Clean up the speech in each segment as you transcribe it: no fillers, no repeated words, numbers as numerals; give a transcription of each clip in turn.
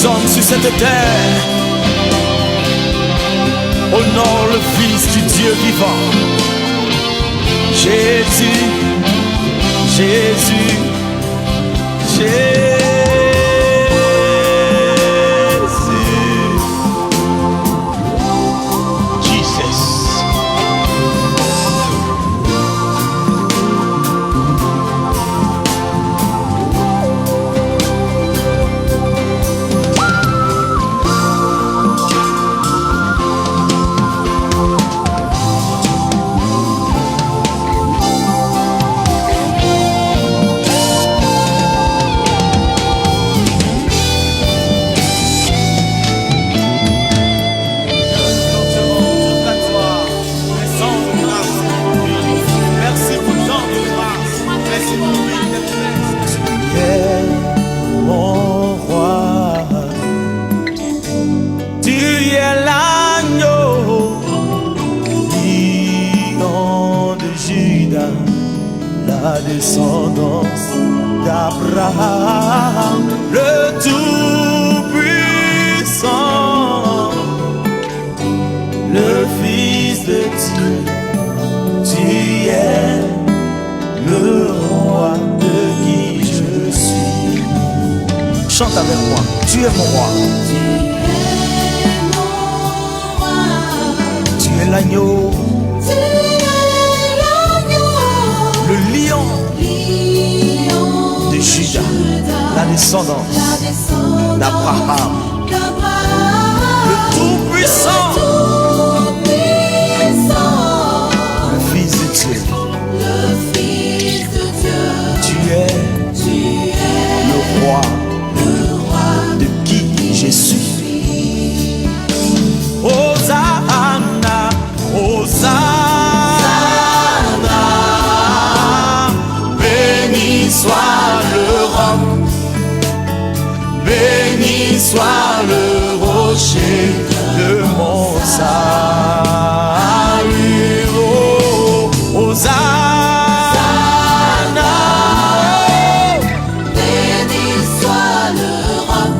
hommes sur cette terre honore le Fils du Dieu vivant. Jésus, Jésus, Jésus. La descendance d'Abraham, le Tout-Puissant, le Fils de Dieu, tu es le roi de qui je suis. Chante avec moi, tu es mon roi. Tu es l'agneau. Le lion de Juda, la descendance d'Abraham, le Tout-Puissant, le Fils de Dieu. Tu es le roi de qui je suis. Hosanna, Hosanna. Soit le roc, béni soit le rocher de mon salut. Oh, Hosanna, béni soit le roc,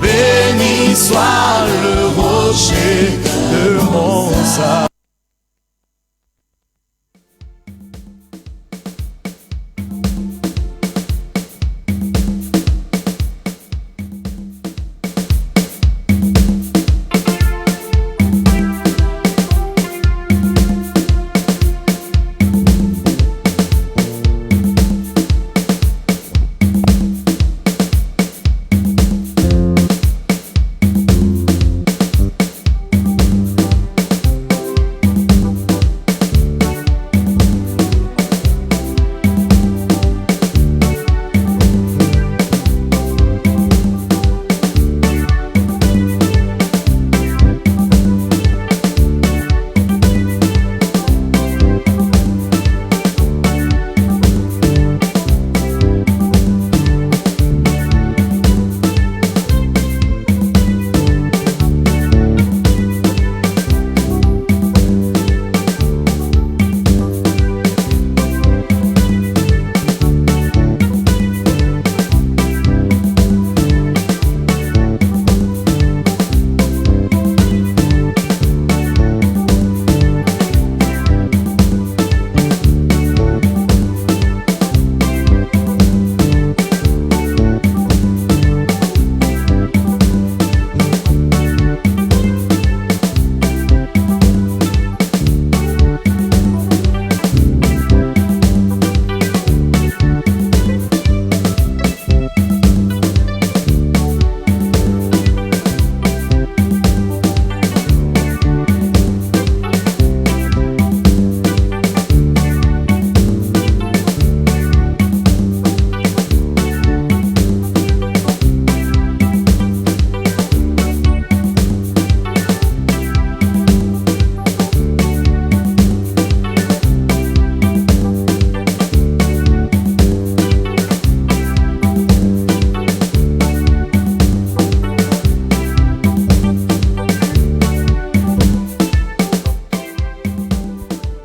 béni soit le rocher de mon salut.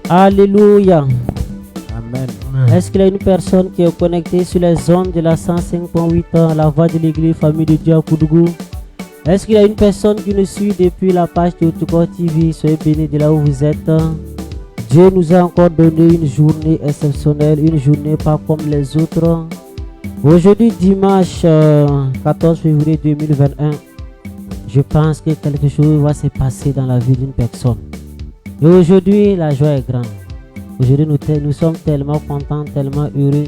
Alléluia. Amen. Est-ce qu'il y a une personne qui est connectée sur les ondes de la 105.8, la voix de l'église Famille de Dieu à Koudougou? Est-ce qu'il y a une personne qui nous suit depuis la page de Théotokos TV? Soyez bénis de là où vous êtes. Dieu nous a encore donné une journée exceptionnelle, une journée pas comme les autres. Aujourd'hui, dimanche 14 février 2021, je pense que quelque chose va se passer dans la vie d'une personne. Et aujourd'hui, la joie est grande. Aujourd'hui, nous sommes tellement contents, tellement heureux.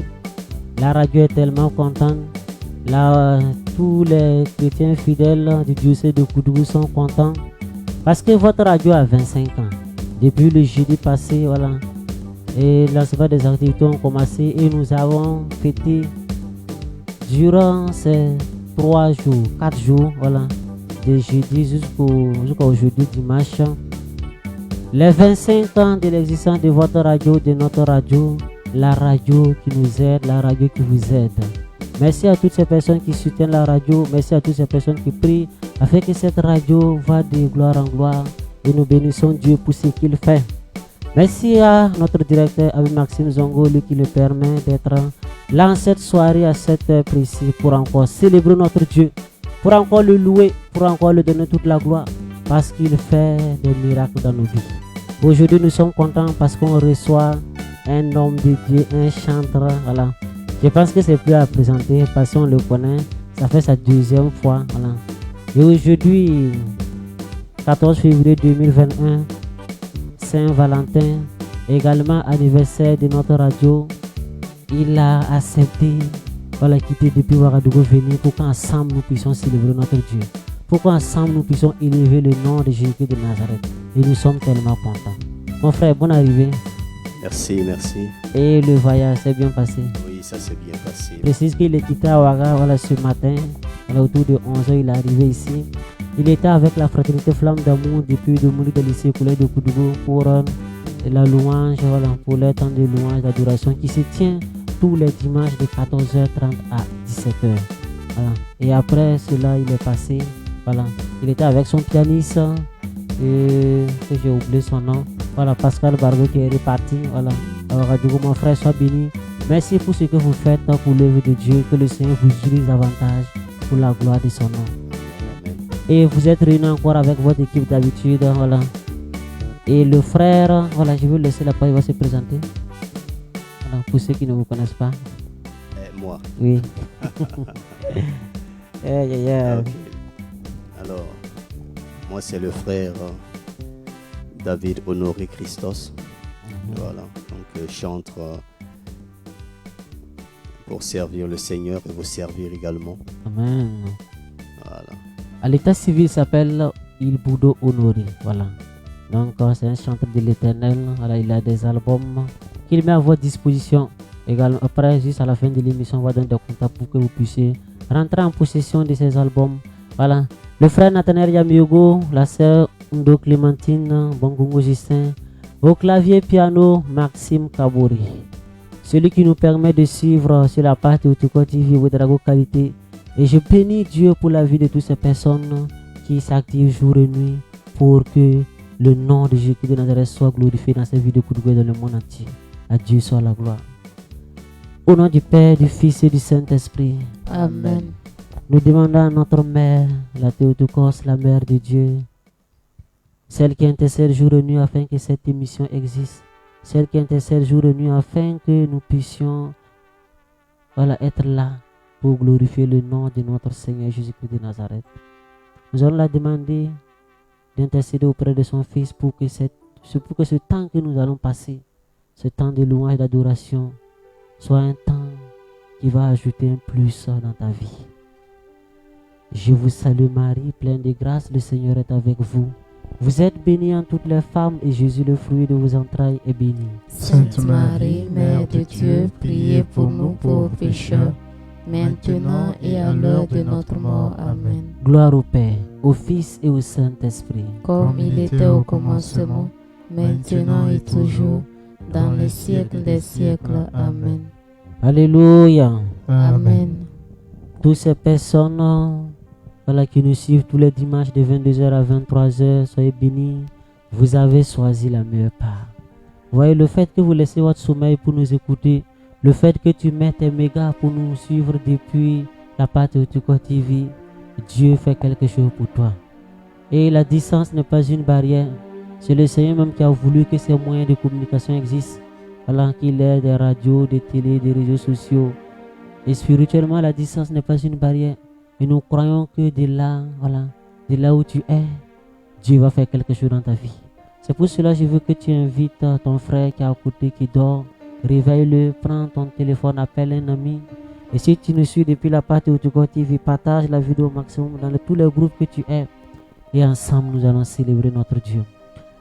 La radio est tellement contente. Tous les chrétiens fidèles du diocèse de Koudougou sont contents. Parce que votre radio a 25 ans. Depuis le jeudi passé, voilà. Et l'ensemble des activités ont commencé et nous avons fêté durant ces 3 jours, 4 jours, voilà, de jeudi jusqu'à aujourd'hui dimanche, les 25 ans de l'existence de votre radio, de notre radio, la radio qui nous aide, la radio qui vous aide. Merci à toutes ces personnes qui soutiennent la radio, merci à toutes ces personnes qui prient afin que cette radio va de gloire en gloire et nous bénissons Dieu pour ce qu'il fait. Merci à notre directeur Abbé Maxime Zongo, lui qui le permet d'être là en cette soirée à cette heure précise pour encore célébrer notre Dieu, pour encore le louer, pour encore lui donner toute la gloire parce qu'il fait des miracles dans nos vies. Aujourd'hui nous sommes contents parce qu'on reçoit un homme de Dieu, un chanteur. Voilà. Je pense que c'est plus à présenter parce qu'on le connaît, ça fait sa 2e fois. Voilà. Et aujourd'hui, 14 février 2021, Saint-Valentin, également anniversaire de notre radio. Il a accepté, voilà, quitter depuis Ouagadougou venir pour qu'ensemble nous puissions célébrer notre Dieu. Pour qu'ensemble nous puissions élever le nom de Jésus de Nazareth. Et nous sommes tellement contents. Mon frère, bonne arrivée. Merci, merci. Et le voyage s'est bien passé? Oui, ça s'est bien passé. Je précise qu'il est quitté à Ouaga, voilà, ce matin. Voilà, autour de 11h, il est arrivé ici. Il était avec la fraternité Flamme d'Amour depuis le moulin de lycée Couleur de Koudougou pour la louange, voilà, pour le temps de louange, d'adoration qui se tient tous les dimanches de 14h30 à 17h. Voilà. Et après cela, il est passé. Voilà. Il était avec son pianiste, et j'ai oublié son nom. Voilà, Pascal Bargo qui est reparti. Voilà. Alors, mon frère, sois béni. Merci pour ce que vous faites pour l'œuvre de Dieu. Que le Seigneur vous utilise davantage pour la gloire de son nom. Et vous êtes réunis encore avec votre équipe d'habitude. Voilà. Et le frère, voilà, je vais laisser la parole, il va se présenter. Voilà, pour ceux qui ne vous connaissent pas. Moi. Oui. Yeah. Okay. Alors, moi c'est le frère David Honoré Christos. Voilà, donc chantre pour servir le Seigneur et vous servir également. Amen. Voilà. À l'état civil, il s'appelle Ilboudo Honoré. Voilà. Donc, c'est un chanteur de l'Éternel. Voilà, il a des albums qu'il met à votre disposition. Également, après, juste à la fin de l'émission, on va donner des contacts pour que vous puissiez rentrer en possession de ces albums. Voilà. Le frère Nathanaël Yamiogo, la sœur Ndo Clémentine, Bongongo Justin. Au clavier piano, Maxime Kabori. Celui qui nous permet de suivre sur la page de Théotokos TV Ouedraogo Qualité. Et je bénis Dieu pour la vie de toutes ces personnes qui s'activent jour et nuit pour que le nom de Jésus de Nazareth soit glorifié dans cette vie de Koudougou et dans le monde entier. À Dieu soit la gloire. Au nom du Père, du Fils et du Saint-Esprit. Amen. Nous demandons à notre mère, la Théotokos, la mère de Dieu, celle qui intercède jour et nuit afin que cette émission existe, celle qui intercède jour et nuit afin que nous puissions, voilà, être là pour glorifier le nom de notre Seigneur Jésus-Christ de Nazareth. Nous allons la demander d'intercéder auprès de son Fils pour que ce temps que nous allons passer, ce temps de louange et d'adoration, soit un temps qui va ajouter un plus dans ta vie. Je vous salue Marie, pleine de grâce, le Seigneur est avec vous. Vous êtes bénie en toutes les femmes et Jésus, le fruit de vos entrailles, est béni. Sainte Marie, Mère de Dieu, priez pour nous pauvres pécheurs, maintenant et à l'heure de notre mort. Amen. Gloire au Père, au Fils et au Saint-Esprit. Comme il était au commencement, maintenant et toujours, dans les siècles des siècles. Amen. Alléluia. Amen. Toutes ces personnes, voilà, qui nous suivent tous les dimanches de 22h à 23h, soyez bénis. Vous avez choisi la meilleure part. Voyez, le fait que vous laissez votre sommeil pour nous écouter Le fait que tu mets tes mégas pour nous suivre depuis la part de Tuko TV, Dieu fait quelque chose pour toi. Et la distance n'est pas une barrière. C'est le Seigneur même qui a voulu que ces moyens de communication existent. Alors qu'il ait des radios, des télés, des réseaux sociaux. Et spirituellement, la distance n'est pas une barrière. Et nous croyons que de là où tu es, Dieu va faire quelque chose dans ta vie. C'est pour cela que je veux que tu invites ton frère qui est à côté, qui dort. Réveille-le, prends ton téléphone, appelle un ami. Et si tu nous suis depuis la partie où tu TV, partage la vidéo au maximum dans tous les groupes que tu es. Et ensemble, nous allons célébrer notre Dieu.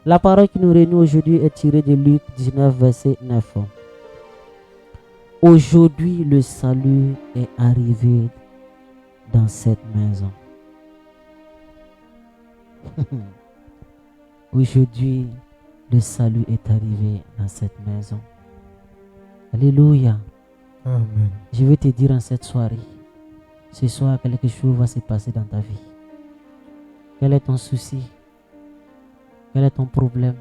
La parole qui nous réunit aujourd'hui est tirée de Luc 19, verset 9. Aujourd'hui, le salut est arrivé dans cette maison. Aujourd'hui, le salut est arrivé dans cette maison. Alléluia. Amen. Je vais te dire en cette soirée, ce soir, quelque chose va se passer dans ta vie. Quel est ton souci? Quel est ton problème?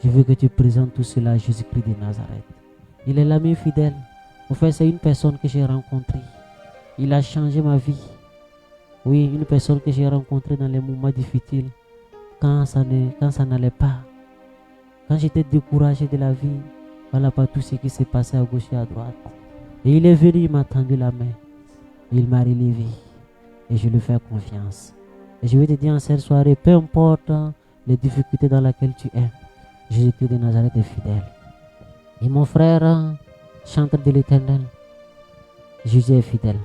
Je veux que tu présentes tout cela à Jésus-Christ de Nazareth. Il est l'ami fidèle. En fait, c'est une personne que j'ai rencontrée. Il a changé ma vie. Oui, une personne que j'ai rencontrée dans les moments difficiles. Quand ça n'allait pas. Quand j'étais découragé de la vie. Voilà pas tout ce qui s'est passé à gauche et à droite. Et il est venu, il m'a tendu la main. Il m'a relevé. Et je lui fais confiance. Et je vais te dire en cette soirée, peu importe les difficultés dans lesquelles tu es, Jésus-Christ de Nazareth est fidèle. Et mon frère, chanteur de l'Éternel, Jésus est fidèle.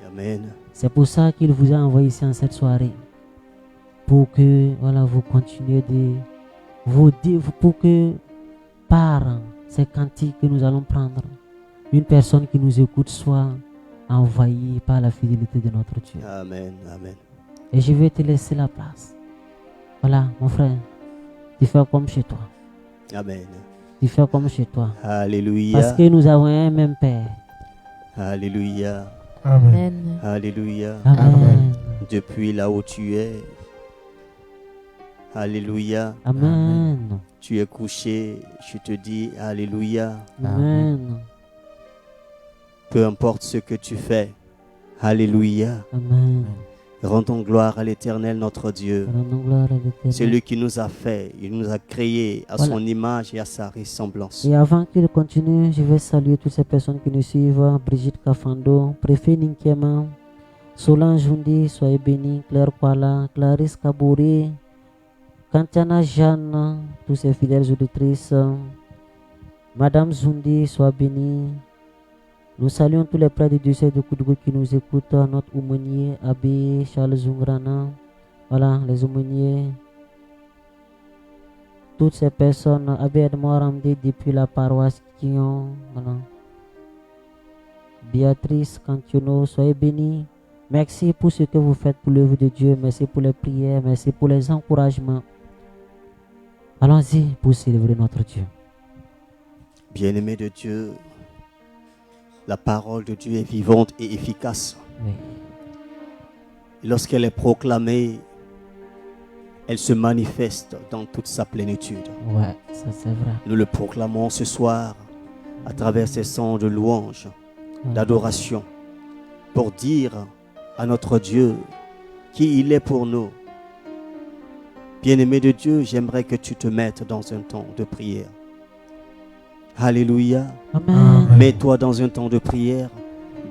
Amen. C'est pour ça qu'il vous a envoyé ici en cette soirée. Pour que vous continuiez de vous dire, pour que par ces cantiques que nous allons prendre, une personne qui nous écoute soit envahie par la fidélité de notre Dieu. Amen. Amen. Et je vais te laisser la place. Voilà, mon frère, tu fais comme chez toi. Amen. Tu fais comme chez toi. Alléluia. Parce que nous avons un même Père. Alléluia. Amen. Alléluia. Amen. Depuis là où tu es. Alléluia. Amen. Tu es couché, je te dis Alléluia. Amen. Peu importe ce que tu fais. Alléluia. Amen. Rendons gloire à l'Éternel notre Dieu. Rendons gloire à l'Éternel. C'est lui qui nous a fait, il nous a créés à son image et à sa ressemblance. Et avant qu'il continue, je vais saluer toutes ces personnes qui nous suivent. Brigitte Kafando, Préfet Ninkema, Solange Jundi, soyez bénis, Claire Kwala, Clarisse Kabouri, Kantiana Jeanne, tous ces fidèles auditrices. Madame Zundi, soyez bénie. Nous saluons tous les prêtres du diocèse de Koudougou qui nous écoutent, notre aumônier, Abbé Charles Zungrana, voilà, les aumôniers, toutes ces personnes, Abbé Edmond Ramdé depuis la paroisse Kion, voilà. Béatrice Cantiono, soyez bénis. Merci pour ce que vous faites pour l'œuvre de Dieu, merci pour les prières, merci pour les encouragements. Allons-y pour célébrer notre Dieu. Bien-aimé de Dieu, la parole de Dieu est vivante et efficace. Oui. Et lorsqu'elle est proclamée, elle se manifeste dans toute sa plénitude. Ouais, ça c'est vrai. Nous le proclamons ce soir à travers ces sons de louange, d'adoration, pour dire à notre Dieu qui il est pour nous. Bien-aimé de Dieu, j'aimerais que tu te mettes dans un temps de prière. Alléluia. Amen. Mets-toi dans un temps de prière.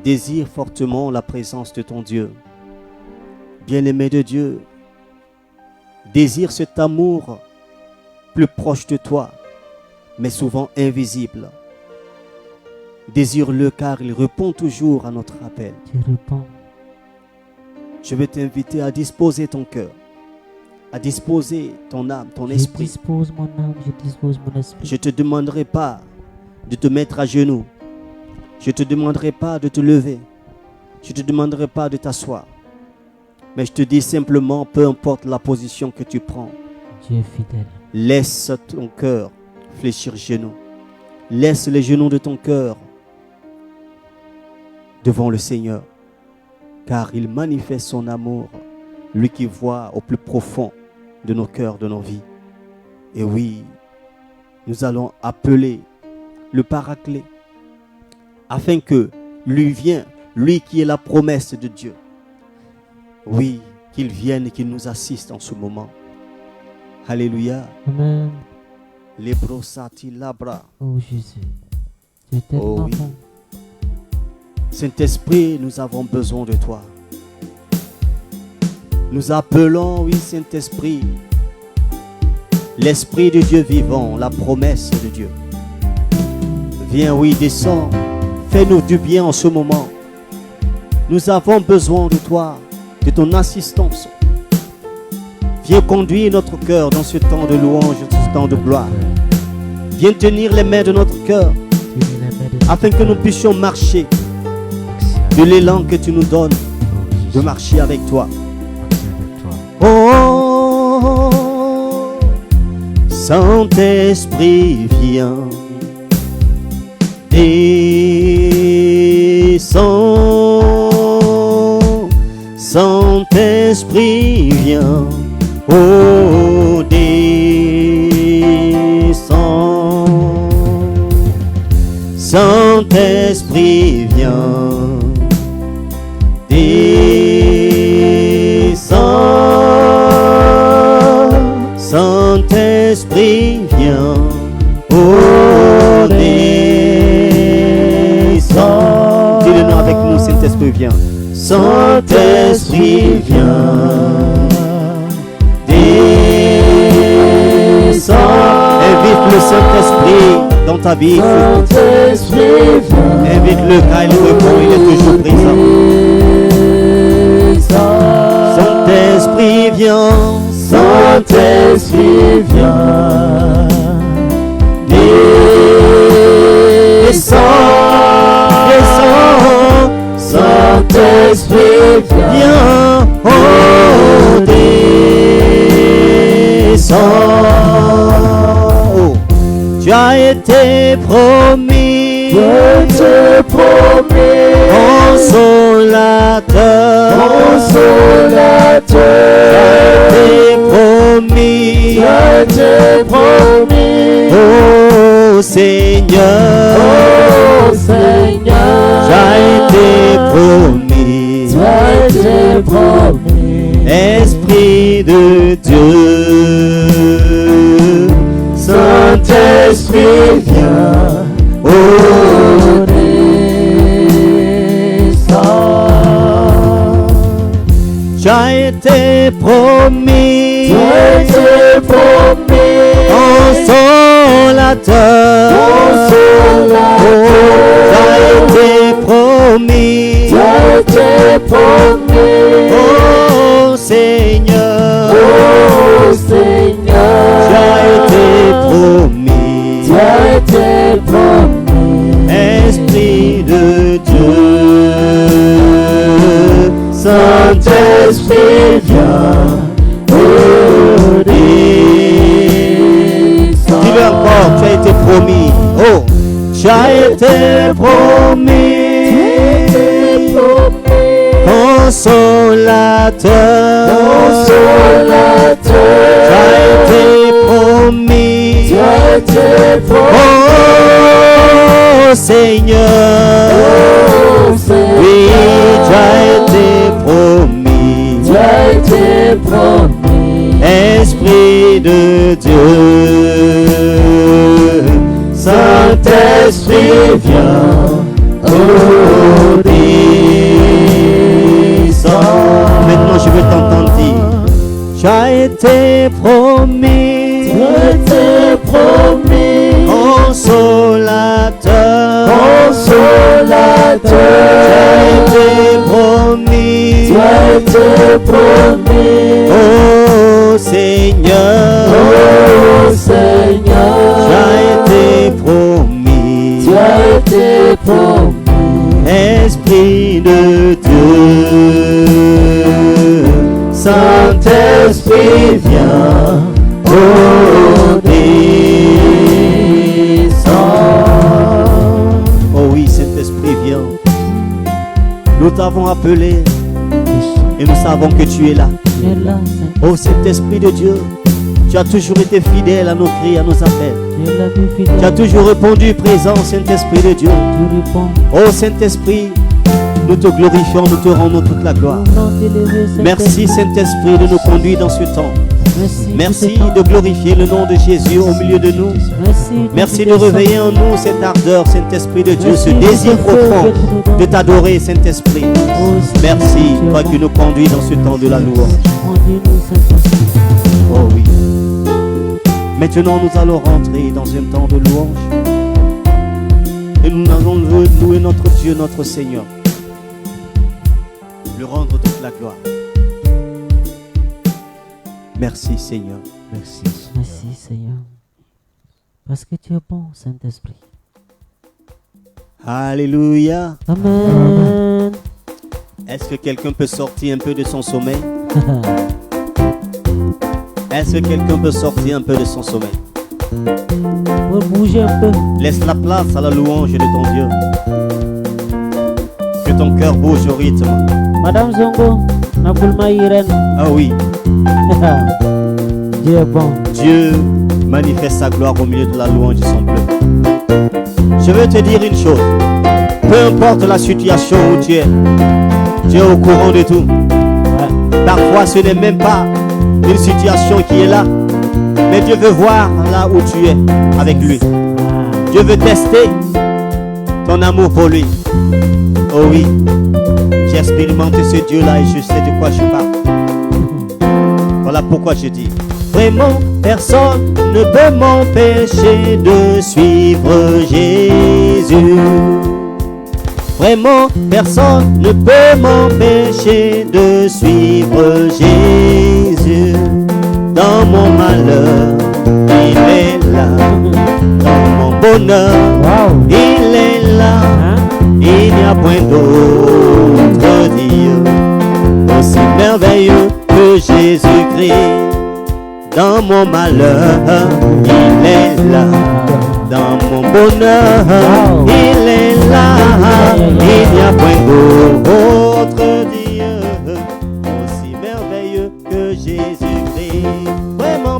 Désire fortement la présence de ton Dieu. Bien-aimé de Dieu, désire cet amour plus proche de toi, mais souvent invisible. Désire-le car il répond toujours à notre appel. Tu réponds. Je vais t'inviter à disposer ton cœur, à disposer ton âme, ton esprit. Je dispose mon âme, je dispose mon esprit. Je ne te demanderai pas de te mettre à genoux. Je ne te demanderai pas de te lever. Je ne te demanderai pas de t'asseoir. Mais je te dis simplement, peu importe la position que tu prends, Dieu est fidèle. laisse ton cœur fléchir genoux. Laisse les genoux de ton cœur devant le Seigneur. Car il manifeste son amour, lui qui voit au plus profond de nos cœurs, de nos vies. Et oui, nous allons appeler le Paraclet, afin que lui qui est la promesse de Dieu, oui, qu'il vienne et qu'il nous assiste en ce moment. Alléluia. Amen. Les brossati labra. Oh Jésus, tu es tellement Oh oui. bon. Saint-Esprit, nous avons besoin de toi. Nous appelons, oui, Saint-Esprit, l'Esprit de Dieu vivant, la promesse de Dieu. Viens, oui, descends, fais-nous du bien en ce moment. Nous avons besoin de toi, de ton assistance. Viens conduire notre cœur dans ce temps de louange, dans ce temps de gloire. Viens tenir les mains de notre cœur, afin que nous puissions marcher de l'élan que tu nous donnes, de marcher avec toi. Oh, Saint-Esprit, viens, descends. Saint-Esprit, viens, oh, descends. Saint-Esprit, viens, descends. Saint-Esprit, viens, oh, descends. Dis-le-nous avec nous, Saint-Esprit, viens. Saint-Esprit, viens, descends. Invite le Saint-Esprit dans ta vie. Invite-le car il répond, il est toujours présent. Saint-Esprit, viens. Saint-Esprit, viens. Descends, descends. Saint-Esprit, viens. Oh, descends. Oh, tu as été promis, consolateur, tu as été promis, oh Seigneur, tu as été promis, Esprit de Dieu, Saint-Esprit, viens, oh, descends. Tu as été promis, consolateur, oh, tu as été promis, oh Seigneur, tu as été promis, Esprit de Dieu, Saint-Esprit, viens, oh, descends. Dis-le encore, tu as été promis, oh, tu as été promis, consolateur, tu as été promis, oh Seigneur, oui, tu as été promis, Esprit de Dieu, Saint-Esprit, viens, oh, descends. Maintenant je veux t'entendre dire, tu as été promis, consolateur, tu as été promis, oh Seigneur, tu as été promis, Esprit de Dieu, Saint-Esprit, viens, oh, descends. Oh oui, Saint-Esprit, viens. Nous t'avons appelé et nous savons que tu es là. Oh Saint-Esprit de Dieu, Tu as toujours été fidèle à nos cris, à nos appels. Tu es la vie Tu as fidèle. toujours répondu présent, Saint-Esprit de Dieu. Tu réponds. Oh Saint-Esprit, nous te glorifions, nous te rendons toute la gloire. Nous voulons t'élever, Merci Saint-Esprit de nous conduire dans ce temps. Merci. Merci de glorifier le nom de Jésus au milieu de nous. Merci de réveiller en nous cette ardeur, Saint-Esprit de Dieu, ce désir profond de t'adorer, Saint-Esprit. Merci, toi qui nous conduis dans ce temps de la louange. Oh oui. Maintenant, nous allons rentrer dans un temps de louange. Et nous allons louer notre Dieu, notre Seigneur. Lui rendre toute la gloire. Merci Seigneur. Merci. Merci Seigneur. Parce que tu es bon, Saint-Esprit. Alléluia. Amen. Est-ce que quelqu'un peut sortir un peu de son sommeil? Est-ce que quelqu'un peut sortir un peu de son sommeil? Pour bouger un peu. Laisse la place à la louange de ton Dieu. Que ton cœur bouge au rythme. Madame Zongo, Naboulma Irène. Ah oui. Dieu est bon. Dieu manifeste sa gloire au milieu de la louange de son peuple. Je veux te dire une chose. Peu importe la situation où tu es au courant de tout. Ouais. Parfois ce n'est même pas une situation qui est là, mais Dieu veut voir là où tu es avec lui. Dieu veut tester ton amour pour lui. Oh oui, j'ai expérimenté ce Dieu-là et je sais de quoi je parle. Voilà pourquoi je dis, vraiment personne ne peut m'empêcher de suivre Jésus. Vraiment personne ne peut m'empêcher de suivre Jésus. Dans mon malheur, il est là. Dans mon bonheur, il est là. Il n'y a point d'autre Dieu aussi merveilleux que Jésus-Christ. Dans mon malheur, il est là. Dans mon bonheur, il est là. Il n'y a point d'autre Dieu aussi merveilleux que Jésus-Christ. Vraiment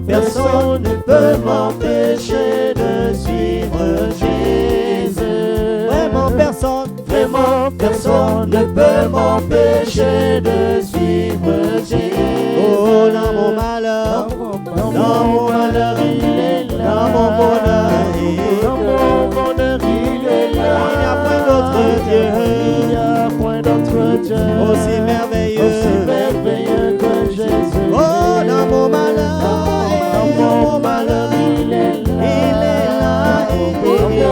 personne ne peut m'empêcher de suivre Jésus. Vraiment personne ne peut m'empêcher de suivre Jésus. Oh, dans mon malheur, il est là. Dans mon bonheur, il est là. Il n'y a point d'autre Dieu. Il n'y a point d'autre Dieu aussi merveilleux que Jésus. Oh, dans mon malheur, il est là. Il est là. Il n'y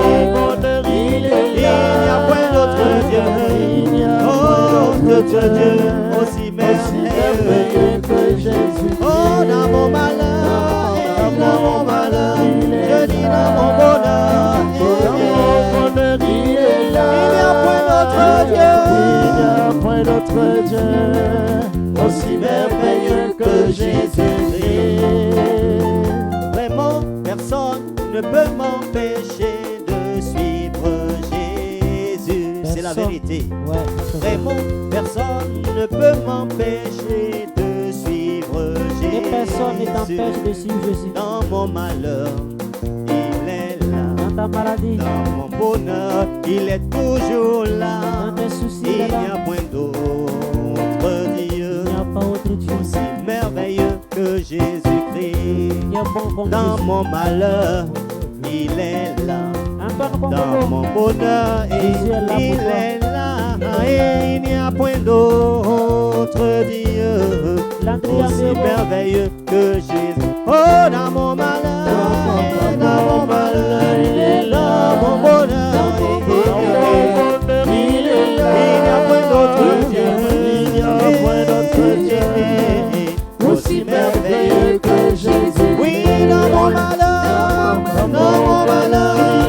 a point d'autre Dieu. Il n'y a point d'autre Dieu aussi merveilleux que Jésus. Oh, dans mon malheur, je dis dans mon bonheur, il est là. Il n'y a point d'autre Dieu. Il n'y a point d'autre Dieu aussi merveilleux que Jésus-Christ. Vraiment, personne ne peut m'empêcher de suivre Jésus. C'est la vérité. Vraiment, personne ne peut m'empêcher de suivre Jésus. Et personne ne t'empêche de suivre Jésus. Dans mon malheur, il est là. Dans ta maladie, dans mon bonheur, il est toujours là. Dans tes soucis, il il est n'y là. a point d'autre Dieu. Il n'y a pas autre Dieu Aussi merveilleux que Jésus-Christ. Il y a bon comme Dans Jésus. mon malheur, il est là. Encore comme Dans mon bonheur, Jésus est là il pour toi. est là. Et il n'y a point d'autre Dieu aussi merveilleux que Jésus. Oh, dans mon malheur, il est là. Dans mon bonheur, il est là. Il n'y a point d'autre Dieu. Il n'y a point d'autre Dieu aussi merveilleux que Jésus. Oui, dans mon malheur, il est là. Dans mon bonheur,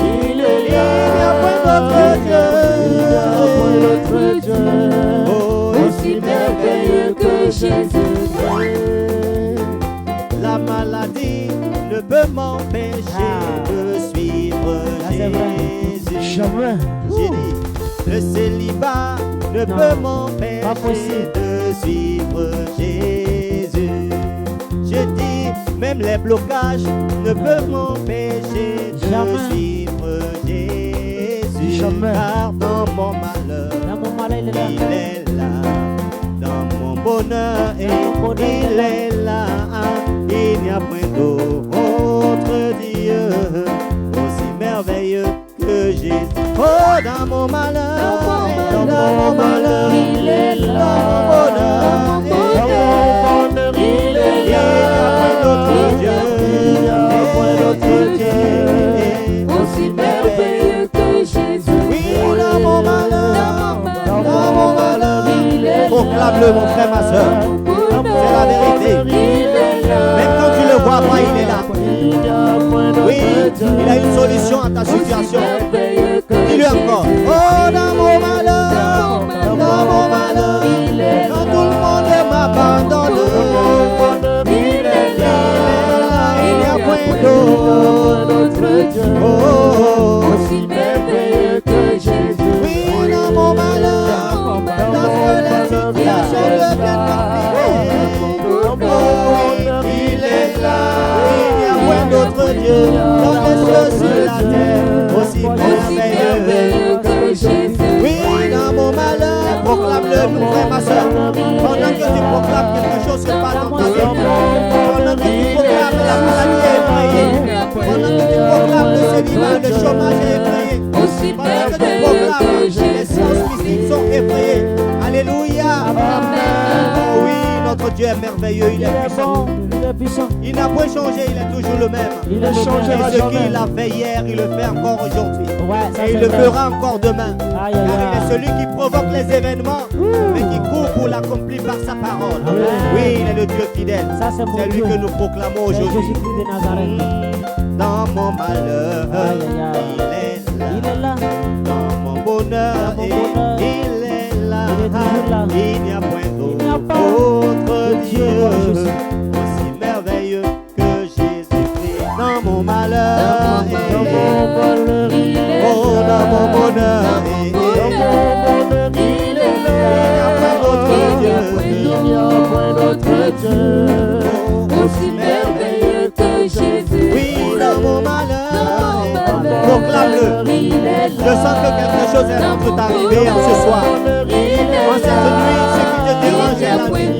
il est là. Il n'y a point d'autre Dieu. Aussi merveilleux que Jésus. La maladie ne peut m'empêcher de suivre c'est vrai. Jésus. Jamais. J'ai dit, le célibat ne Non. peut Pas m'empêcher possible. de suivre Jésus. Je dis, même les blocages ne peuvent m'empêcher de Jamais. suivre Jésus. Jamais. Car dans mon malheur, Dans mon malheur, il est là. il est là. Dans mon bonheur, et Dans mon bonheur, il est là. Il n'y a point d'autre Dieu aussi merveilleux que Jésus. Oh, dans mon malheur, dans mon malheur, il est là. dans mon bonheur, Il est il n'y a point d'autre Dieu. Il n'y a point d'autre Dieu. Aussi merveilleux que Jésus. Oui, dans mon malheur, dans mon malheur, il est proclame-le, mon frère, ma soeur. C'est la vérité. Il est là. Même quand tu ne le vois pas, il est là. Il n'y a point d'autre Oui, Dieu. il a une solution à ta situation. Merveilleux que Dis-lui Jésus. encore. Oh, dans mon malheur, dans mon malheur, Il est quand tout le monde m'abandonne, Il est là. il n'y a point d'autre. Dieu. Oh, Aussi merveilleux que Jésus. oui, dans mon malheur, lorsque la situation devient compliquée, oh, il est là. Il n'y a point d'autre Dieu dans les cieux sur la terre, aussi Aussi merveilleux. merveilleux que Jésus. Oui, dans mon malheur, proclame-le, mon frère, ma soeur. Pendant que tu proclames quelque chose se passe dans ta vie. Pendant que tu proclames la maladie est effrayée. Pendant que tu proclames le célibat, le chômage est effrayé. Aussi Pendant que tu merveilleux proclames, que les Jésus. sciences mystiques sont effrayées. Alléluia. Oh oui, notre Dieu est merveilleux, il Il est est puissant. bon, il est puissant. Il n'a point changé, il est toujours le même. Il est ne changera Et ce jamais. qu'il a fait hier, il le fait encore aujourd'hui. Ouais, ça Et il c'est le vrai. fera encore demain. Aïe, Car aïe, il est aïe. celui qui provoque les événements, mais qui court pour l'accomplir par sa parole. Amen. Oui, il est le Dieu fidèle. Ça c'est mon C'est lui Dieu. que nous proclamons C'est aujourd'hui. Jésus-Christ de Nazareth. Dans mon malheur, Aïe, aïe, aïe. il est là. Il est là. Dans mon bonheur, Dans mon bonheur, il est là. il est toujours là. Il n'y a point Il n'y a pas d'autre Dieu Dieu comme Jésus. aussi merveilleux que Jésus-Christ. Dans mon malheur, Il est oh, dans mon bonheur, Il est il n'y a point d'autre Dieu. Il n'y a point d'autre Dieu. aussi merveilleux que Jésus. Oui, dans mon malheur, Dans mon malheur, proclame-le. il est Je là. sens que quelque chose est en train de t'arriver en ce soir. En cette nuit, ce qui te dérange est la nuit.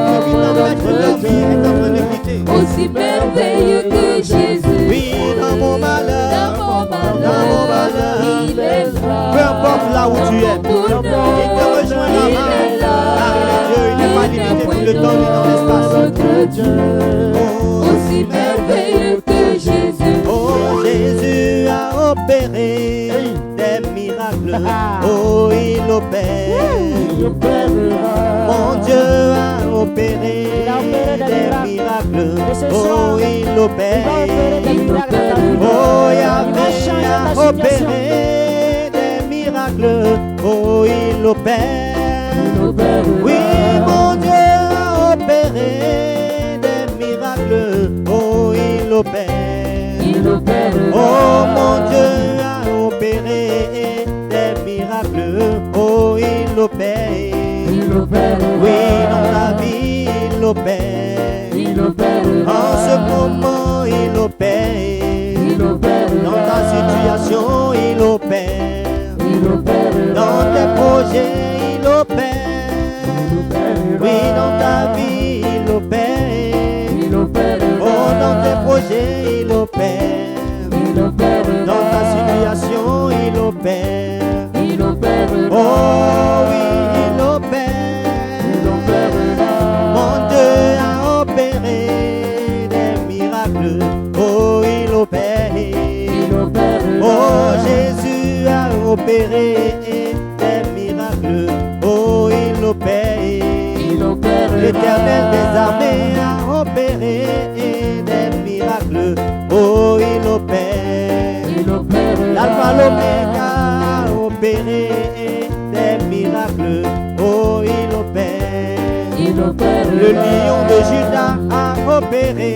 Ce qui t'empêche de dormir est en train de quitter. Aussi merveilleux que Jésus. Oui, dans mon malheur, Dans mon dans mon malheur, il est là. peu importe là où tu es, il te rejoindra. Car il est Dieu, il n'est pas limité dans le temps ni dans l'espace. Aussi merveilleux que Jésus. Oh, Jésus a opéré des miracles. Oh, il opère. Mon Dieu a opéré Il a opéré des des miracles. miracles. Et ce Oh, soir, il Il va opérer des opère. miracles dans ta vie. Oh, Il va Yahvé changer a ta situation. opéré des miracles. Oh, il opère. Oui, mon Dieu a opéré des miracles. Oh, il opère. Oh, mon Dieu a opéré des miracles. Oh, il opère. Oui, dans ta vie, il opère. En ce moment, il opère. Dans ta situation, il opère. Dans tes projets, il opère. Oui, dans ta vie, il opère. Oh, dans tes projets, il opère. Dans ta situation, il opère. Oh, oui, il opère. Mon Dieu a opéré des miracles. Oh, il opère. Oh, Jésus a opéré des miracles. Oh, il opère. L'Éternel des armées a opéré des miracles. Oh, il opère. L'Alpha, l'Oméga a opéré des miracles. Oh, il opère. Le lion de Juda a opéré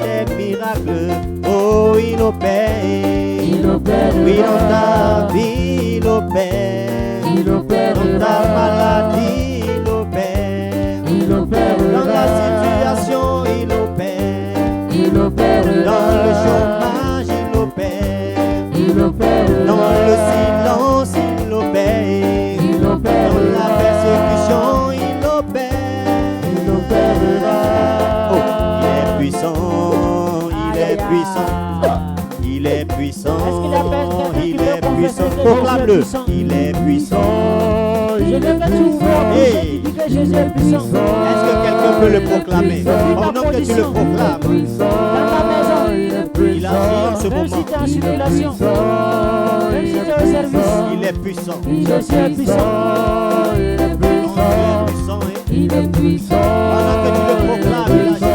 des miracles. Oh, il opère. Oui, dans ta vie, il opère. Il opère Dans ta maladie, il opère. Il opérera. Dans la situation, il opère. Il opérera. Dans le chômage, il opère. Il opérera. Dans le silence, il opère. Il Dans opérera. la persécution, il opère. Il opérera. Oh, il est puissant, il est puissant. Il est puissant, Est-ce qu'il y a quelqu'un qui il peut est confesser puissant. que Proclame-le, Jésus est puissant? il est puissant. Je veux que tu ouvres la bouche et tu dis que Jésus est puissant. Est-ce que quelqu'un peut le proclamer? Pendant que tu le proclames, Dans ta maison, il agit en ce même si moment. tu es en circulation, même si tu es au service, Il est puissant. Jésus est puissant. Il est puissant. Il est puissant. Il est puissant. Pendant que tu le proclames, il agit en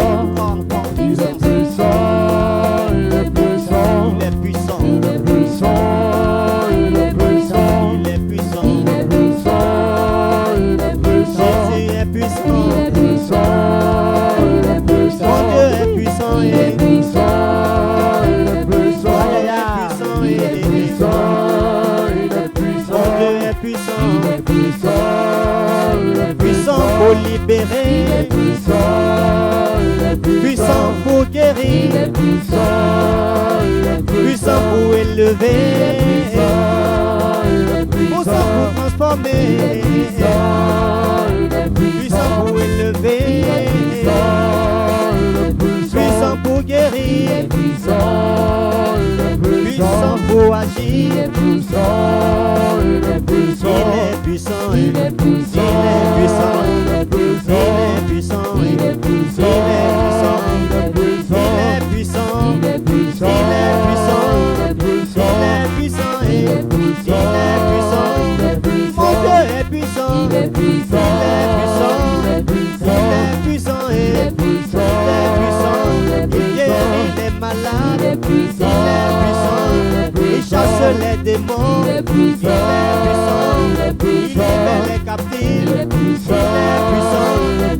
Il est puissance. puissant. Il est puissant. Il est puissant. Il est puissant. Il est puissant. Il est puissant. Il est puissant. Il est puissant. Jésus est puissant. Il est puissant. Il est puissant. Mon Dieu est puissant. Il est puissant. Il est puissant. Il est puissant. Il est puissant. Mon Dieu est puissant. Il est puissant. Il est Puissant pour libérer. Il est puissant. Il est Puissant pour Il guérir. est puissant. Il est Puissant pour élever. Il est Puissant puissant. pour transformer. Puissant pour élever. Puissant pour guérir. Puissant pour agir. Il est puissant. Il est puissant. Il est puissant. Il est puissant. Il est puissant. Il est puissant. Il est puissant. Mon Dieu est puissant. Il est puissant. Il est puissant. Il est puissant. Il guérit les malades. Il est puissant. Il chasse les démons. Il est puissant. Il libère les captifs. Il est puissant.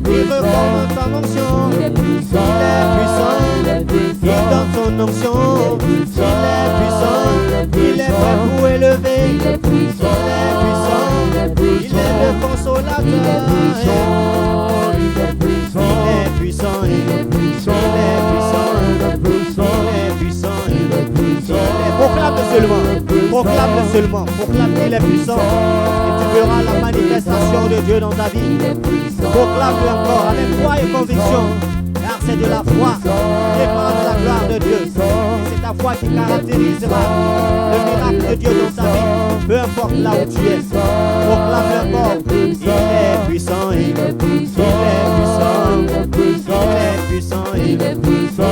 Il reforme ton onction. Il est puissant. Il donne son onction. Il est puissant. Il est prêt pour élever. Il est puissant. Il est le consolateur. Il est puissant. Il est puissant. Proclame-le seulement. Proclame-le seulement. Proclame qu'il est puissant. Et tu verras la manifestation de Dieu dans ta vie. Proclame-le encore avec foi et conviction. Car c'est de la foi qui émane la gloire de Dieu. Et c'est ta foi qui caractérisera le miracle de Dieu dans ta vie. Peu importe là où tu es. Proclame-le encore. Il est puissant. Il est puissant. Il est puissant.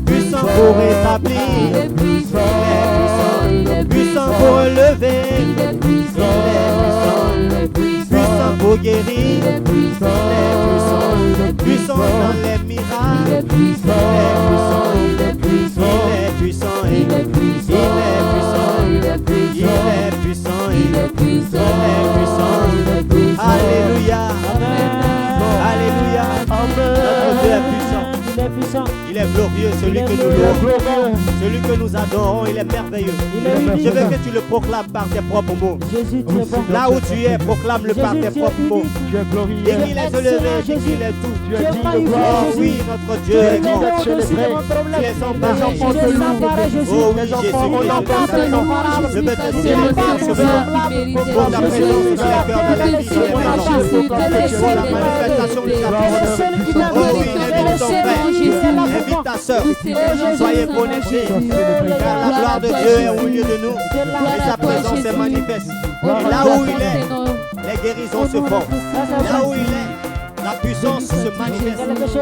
Puissant pour établir. Il est puissant. Puissant pour lever. Il est puissant. Puissant pour guérir. Il est puissant. Puissant dans les miracles. Il est puissant. Il est puissant. Il est puissant. Il est puissant. Alléluia. Alléluia. Notre Dieu est puissant. Il est puissant. Il est glorieux, celui que nous louons, celui que nous adorons, il est merveilleux. Je veux que tu le proclames par tes propres mots. Jésus, tu es bon. Là où tu es, proclame-le par tes propres mots. Tu es glorieux. Et qu'il est élevé, et qu'il est tout. Tu es digne de magnifique, gloire. Oh oui, notre Dieu est grand. chez les vrais. Tu es sans pareil. enfants te louent. Oh oui, Les enfants Jésus, honorent ton prénom. je veux te Il est célébrer ce matin pour ta présence dans les cœurs de la vie, dans les maisons. Pour la manifestation de ta puissance. Oh oui, invite ton frère, invite ta soeur. Soyez connectés, car la gloire de Dieu est au milieu de nous et sa présence est manifeste. Et là où il est, les guérisons se font. Là où il est, la puissance se manifeste.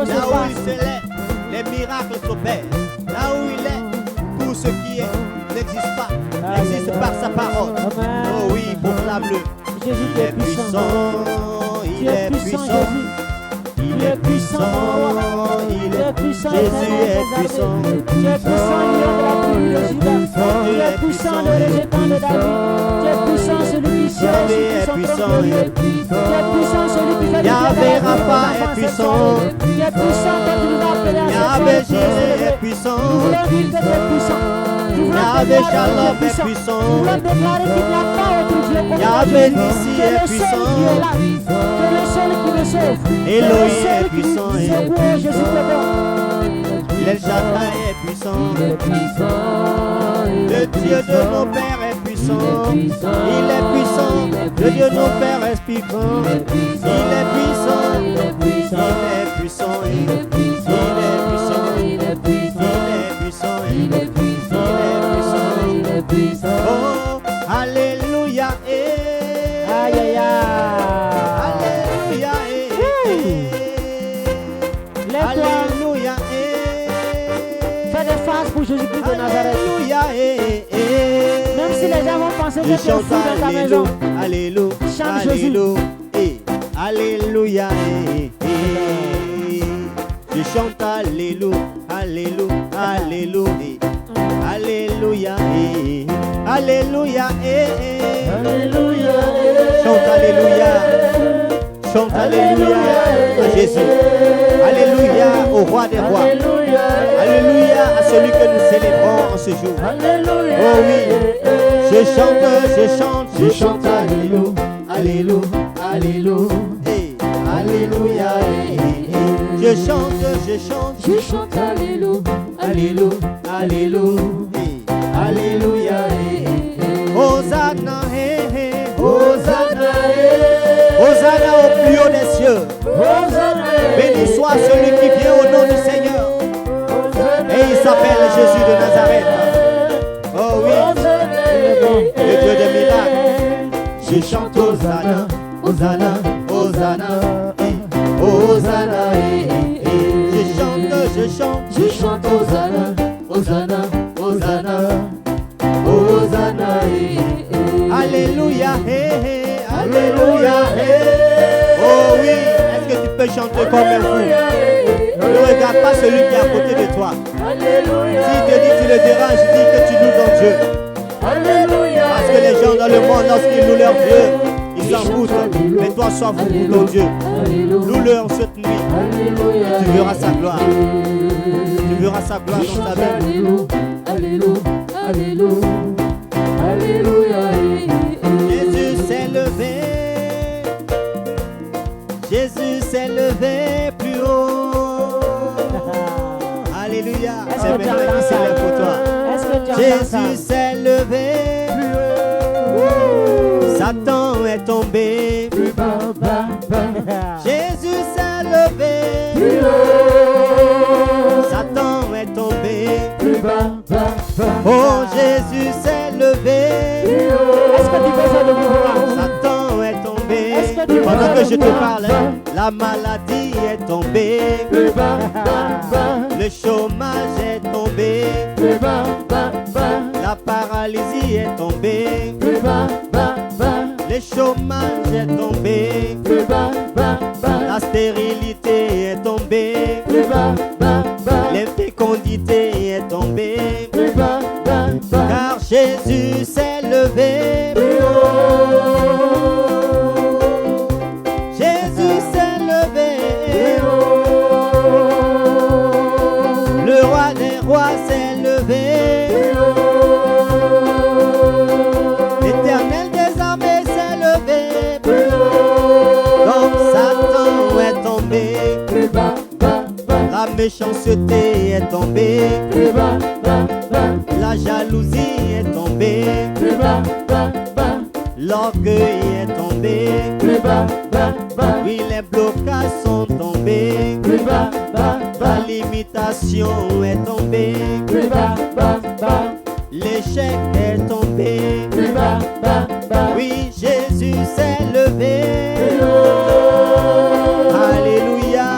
Là où il se lève, les miracles s'opèrent. Là où il est, tout ce qui est n'existe pas, n'existe par sa parole. Oh oui, proclame-le. Jésus, Il tu es est puissant, il est puissant. Il est puissant, il est puissant, Jésus est puissant. Tu es puissant, lion de la tribu de Juda. Tu es puissant, le rejetant de David. Tu es puissant, celui qui siège sur son trône glorieux. Tu es puissant, celui qui fait Yahvé Rapha est puissant. Tu es puissant quand tu nous as appelés à Yahvé cette Jireh est puissant. Nous voulons dire que tu es puissant. Nous voulons Yahvé Shalom est Nous puissant. voulons déclarer qu'il n'y a pas autre Dieu comme Yahvé toi. Nissi Tu es est le seul puissant. Dieu là. Tu es le seul qui me sauve. Elohim Tu es le seul est qui puissant. nous secoue. Jésus te donne. El Shaddai est puissant. Le Dieu de nos pères est puissant. Il est puissant. Le Dieu de nos pères est puissant. Il est puissant. Il est puissant. Il est puissant. Il est puissant. Il est puissant. Oh, alléluia. Aïe, aïe, aïe. Alléluia. Lève-toi. Alléluia. Fais des faces pour Jésus-Christ de Nazareth. Alléluia. Même si les gens vont penser que tu Je es fou chante dans ta maison. Alléluia. Chante Jésus. Alléluia. Je chante Alléluia. Alléluia. Alléluia. Alléluia. Alléluia. Chante Alléluia. Chante Alléluia à Jésus. Alléluia au roi des rois. Alléluia à celui que nous célébrons en ce jour. Oh oui. Je chante Alléluia. Alléluia. Alléluia. Je chante Alléluia. Alléluia. Hosanna. Hosanna. Hosanna au plus haut des cieux. Béni soit celui qui vient au nom du Seigneur. Et il s'appelle Jésus de Nazareth. Oh oui. Le Dieu des miracles. Je chante Hosanna. Hosanna. Hosanna. Hosanna. Je chante Hosanna. Hosanna. Hosanna. Hosanna. Alléluia. Alléluia. Oh oui. Est-ce que tu peux chanter comme un fou? Ne regarde pas celui qui est à côté de toi. S'il te dit que tu le déranges, dis que tu loues ton Dieu. Parce que les gens dans le monde, lorsqu'ils louent leur Dieu, ils s'en foutent. Mais toi, sois fou pour ton Dieu. Loue-le en cette nuit. Tu verras sa gloire. Tu verras sa gloire dans ta vie. Jésus s'est levé. Jésus s'est levé plus haut. Alléluia. Est-ce C'est que tu maintenant entends qu'il ça? s'élève pour toi. Est-ce que tu entends ça? Jésus s'est levé plus haut. Satan est tombé plus bas. Jésus s'est levé plus haut. Satan est tombé plus bas. Oh, Jésus s'est levé plus haut. Est-ce que tu fais ça de mouvement? Satan est tombé. Est-ce que tu Pendant fais que ça je de te mouvement? parle, la maladie est tombée plus bas. Le chômage est tombé plus bas. La paralysie est tombée plus bas. Le chômage est tombé plus bas. La stérilité est tombée plus bas. L'infécondité est tombée plus bas. Car Jésus s'est levé plus haut. Jésus s'est levé plus haut. Le roi des rois s'est levé plus haut. L'éternel des armées s'est levé plus haut. Donc Satan est tombé plus bas. La méchanceté est tombée plus bas. La jalousie est tombée plus bas. L'orgueil est tombé plus bas. Oui, les blocages sont tombés plus bas. La limitation est tombée plus bas. L'échec est tombé plus bas. Oui, Jésus s'est levé plus haut. Alléluia.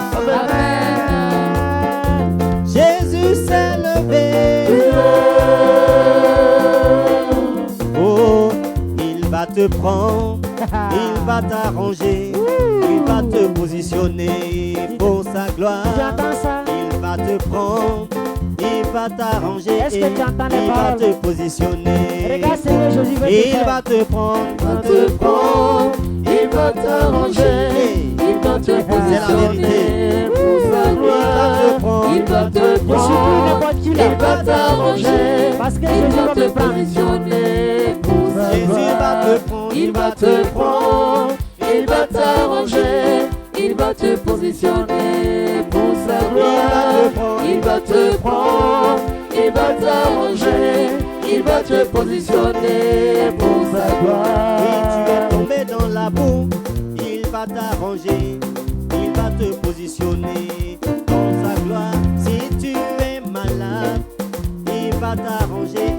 Jésus s'est levé plus haut. Oh, il va te prendre, il va t'arranger, il va te positionner pour sa gloire. Tu entends ça? Il va te prendre, il va t'arranger, Est-ce que tu entends les il va paroles? te positionner. Regarde ce que Jésus veut te Il faire. va te prendre, Il va t'arranger, il va te c'est la vérité. positionner pour sa gloire. Il va te Je suis plus prendre, n'importe qui là. il va t'arranger, Parce que il Jésus va va te me prendre. positionner pour sa Jésus va gloire. te prendre. Il va te prendre, il va t'arranger, il va te positionner pour sa gloire. Il va te prendre, il va t'arranger, il va te positionner pour sa Si tu gloire. es tombé dans la boue, il va t'arranger, il va te positionner dans sa gloire. Si tu es malade, il va t'arranger,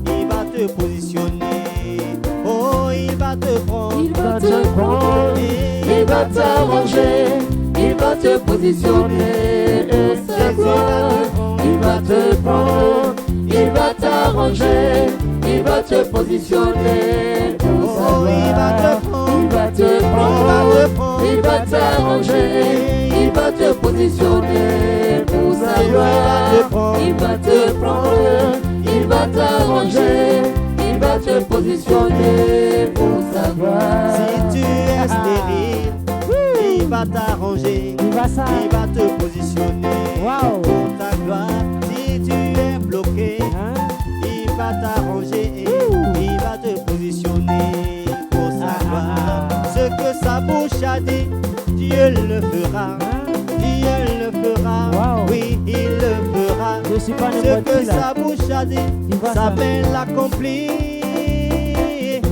il va te positionner. Oh, il va te prendre. Il va te prendre, il va t'arranger, il va te positionner pour sa gloire. Il va te prendre, il va t'arranger, il va te positionner pour sa Oh, il va gloire. te prendre. Il va te prendre, il va t'arranger, il va te positionner pour sa gloire. Il va te prendre, il va t'arranger, il va te positionner pour sa gloire. Si tu es stérile, il va t'arranger, Il va ça. il va te positionner Wow. pour ta gloire. Si tu es bloqué, Hein? il va t'arranger, il va te positionner pour sa gloire. Ce que sa bouche a dit, Dieu le fera. Dieu le fera. Wow. Oui, il le fera. Je suis pas Ce n'importe que qui là. sa bouche a dit, Tu vois ça ça. va l'accomplir.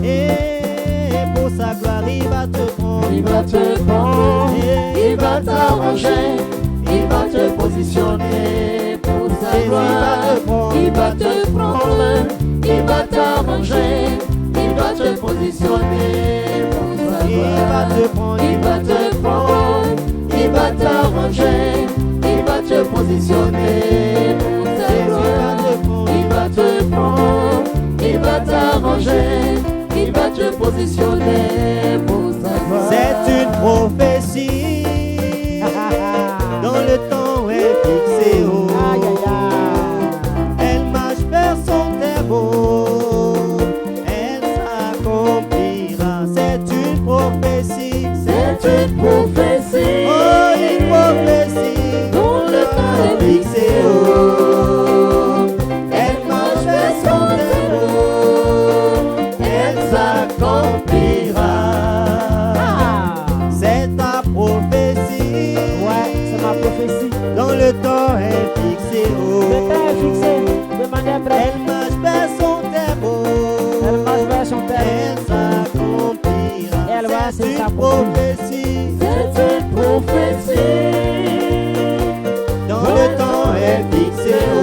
Et pour sa gloire, il va te prendre. Il va te prendre, il va t'arranger, il va te positionner pour sa gloire. Il va te prendre, il va t'arranger, il va te positionner pour sa Il va gloire. te prendre. Il va te prendre, il va t'arranger, il va te positionner pour sa gloire. Il va te prendre, il va t'arranger, il va te positionner pour sa gloire. C'est une prophétie. Dans le temps est fixé. Oh. Aïe, aïe, aïe. Elle marche vers son terreau. Elle s'accomplira. C'est une prophétie. C'est une prophétie. Oh, une prophétie. Dont le temps est fixé. Oh. Elle marche vers son terreau. Elle s'accomplira. Ah. C'est ta prophétie. Ouais, c'est ma prophétie. Dans le temps est fixé. Oh. Le temps est fixé de manière brève. Elle marche vers son terreau. Elle marche vers son père. Elle s'accomplira. Elle va C'est une s'accomplir. prophétie. C'est une prophétie. Dans le temps est fixé. Oh.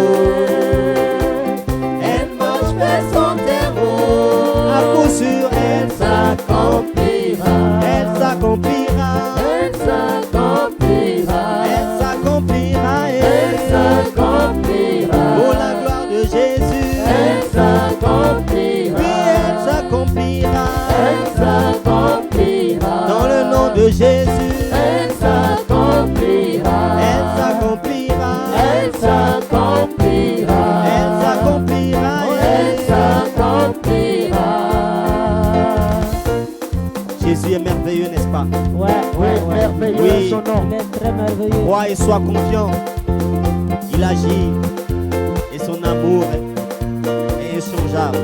Elle marche vers son terreau. À coup sûr, elle s'accomplira. Elle s'accomplira. Elle s'accomplira. Elle s'accomplira. Elle s'accomplira. Pour la gloire de Jésus. Elle s'accomplira. Oui, elle s'accomplira. Elle s'accomplira. Dans le nom de Jésus. Elle s'accomplira. Elle s'accomplira. Elle s'accomplira. Elle s'accomplira. Elle s'accomplira. Jésus est merveilleux, n'est-ce pas? Ouais. Merveilleux Oui. est son nom. Il est très merveilleux. Crois et sois confiant. Il agit et son amour est inchangeable.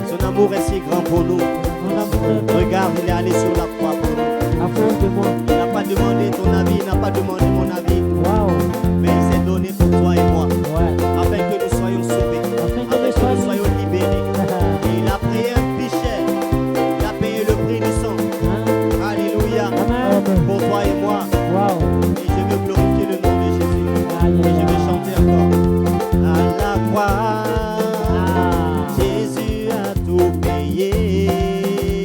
Son amour est si grand pour nous. Mon amour est Regarde, il est allé sur la croix pour nous. à cause de moi. Il n'a pas demandé ton avis, il n'a pas demandé mon avis, Waouh. mais il s'est donné pour toi et moi, Ouais. afin que nous soyons sauvés, Afin que afin nous que nous soyons- soyons libérés. Et il a payé un prix cher. Il a payé le prix du sang. Hein? Alléluia. Amen. Pour toi et moi. Waouh. Et je veux glorifier le nom de Jésus. Aïe, Et aïe, je vais aïe. chanter encore. À la croix, Ah. Jésus a tout payé.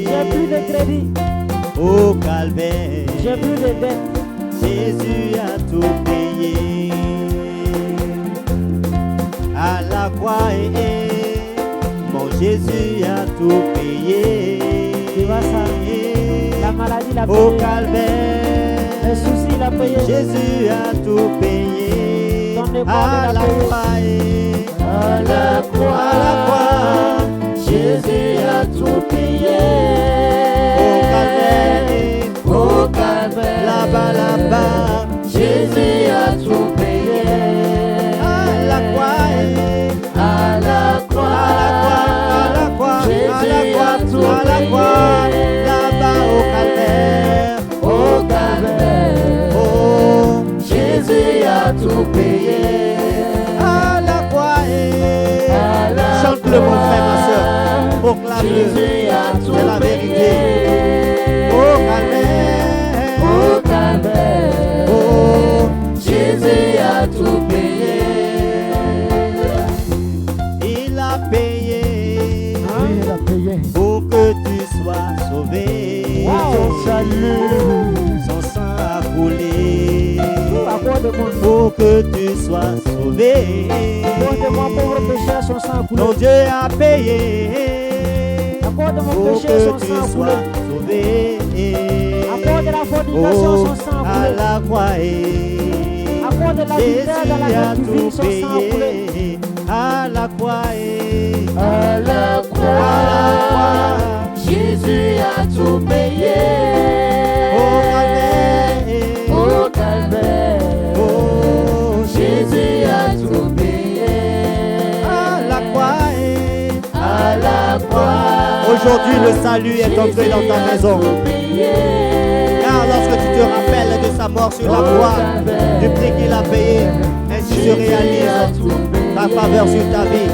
J'ai plus de crédit. Au calvaire, J'ai plus de dettes. Jésus a tout payé. À la croix, mon Jésus a tout payé. Tu vois ça? La maladie l'a Au payé. calvaire, Les soucis l'a payé. Jésus a tout payé. Ton épaule À l'a la payé. croix, À la croix, à la croix, Jésus a tout payé. au calvaire, Au calvaire, là-bas, là-bas, Jésus a tout payé. à la croix, À a tout payé. À la croix et À la chante-le mon frère, ma soeur. croix, Proclame-le. Jésus a tout C'est la vérité. payé. Au calvaire. Au calvaire, Oh, Jésus a tout payé. il a payé Il a payé. pour que tu sois sauvé. Wow. Salut. Son sang a coulé Accorde-moi. pour que tu sois sauvé. Accorde-moi, pauvre pécheur, son sang a coulé. Ton Dieu a payé Accorde mon pour péché, son que tu sang a sois coulé. sauvé. Accorde la fornication, Oh, son sang a à coulé. la croix et Accorde la vitesse dans la Jésus a vie du tout vie, son sang a coulé. payé. À la croix et À la croix, Jésus a tout payé. au calvaire. Au calvaire, Oh, Jésus a tout payé. à la croix et À la croix, aujourd'hui le salut est entré dans ta maison. Car lorsque tu te rappelles de sa mort sur la croix, du prix qu'il a payé, ainsi se réalise ta faveur sur ta vie.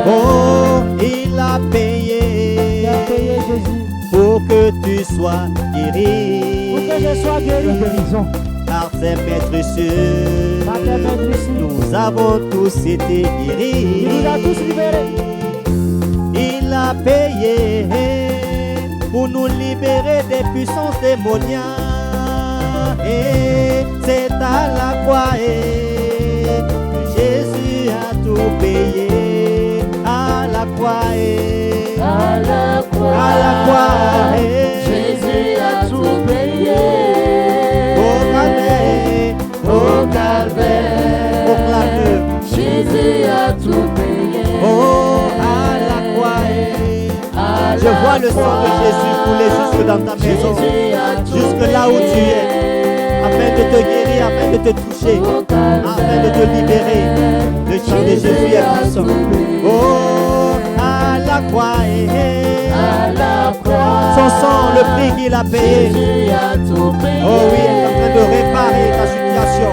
Oh, il a Il payé a payé Jésus. pour que tu sois Pour guéri. que je sois guéri. Guérison. Par ses maîtres cieux, Par tes maîtres ici. nous avons tous été guéris. Il nous a tous libérés. Il a payé pour nous libérer des puissances démoniaques. Et c'est à la croix et que Jésus a tout payé. À la croix et À la croix, à la croix et Jésus a tout payé. au calvaire, Au calvaire, proclame-le. Jésus a tout payé. Oh, à la croix et À je la vois le sang de Jésus couler jusque dans ta maison, Jésus a tout jusque là où tu es, afin de te guérir, afin de te toucher, afin de te libérer. Le sang de Jésus est puissant. Oh, à la croix et À la croix, son sang, le prix qu'il a payé. Jésus a tout payé. Oh oui, il est en train de réparer ta situation.